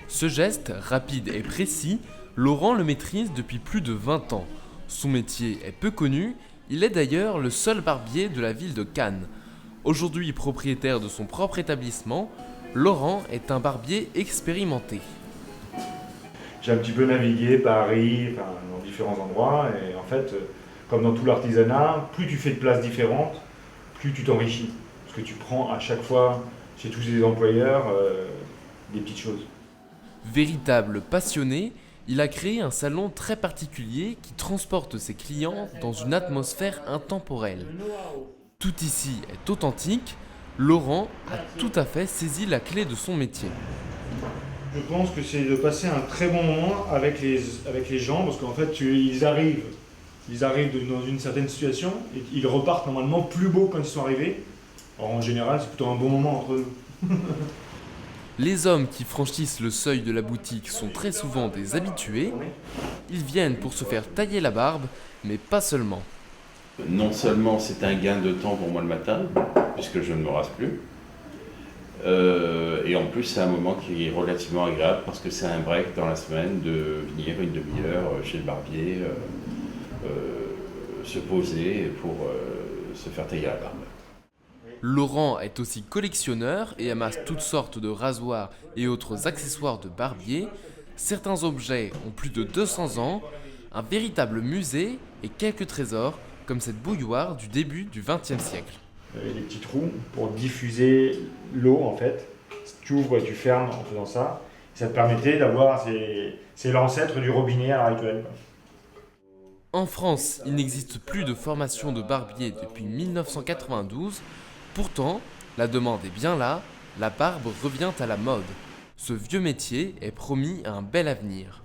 Ce geste, rapide et précis, Laurent le maîtrise depuis plus de 20 ans. Son métier est peu connu, il est d'ailleurs le seul barbier de la ville de Cannes. Aujourd'hui propriétaire de son propre établissement, Laurent est un barbier expérimenté. J'ai un petit peu navigué Paris, enfin, dans différents endroits, et en fait, comme dans tout l'artisanat, plus tu fais de places différentes, plus tu t'enrichis. Parce que tu prends à chaque fois, chez tous les employeurs, des petites choses. Véritable passionné, il a créé un salon très particulier qui transporte ses clients dans une atmosphère intemporelle. Tout ici est authentique, Laurent a tout à fait saisi la clé de son métier. Je pense que c'est de passer un très bon moment avec les gens, parce qu'en fait, ils arrivent dans une certaine situation, et ils repartent normalement plus beaux quand ils sont arrivés. Alors en général, c'est plutôt un bon moment entre nous. Les hommes qui franchissent le seuil de la boutique sont très souvent des habitués. Ils viennent pour se faire tailler la barbe, mais pas seulement. Non seulement c'est un gain de temps pour moi le matin, puisque je ne me rase plus, et en plus c'est un moment qui est relativement agréable parce que c'est un break dans la semaine de venir une demi-heure chez le barbier, se poser pour se faire tailler la barbe. Laurent est aussi collectionneur et amasse toutes sortes de rasoirs et autres accessoires de barbier. Certains objets ont plus de 200 ans, un véritable musée et quelques trésors comme cette bouilloire du début du XXe siècle. Il y avait des petits trous pour diffuser l'eau en fait. Tu ouvres et tu fermes en faisant ça. Et ça te permettait d'avoir, c'est l'ancêtre du robinet à l'heure actuelle. En France, il n'existe plus de formation de barbier depuis 1992. Pourtant, la demande est bien là, la barbe revient à la mode. Ce vieux métier est promis à un bel avenir.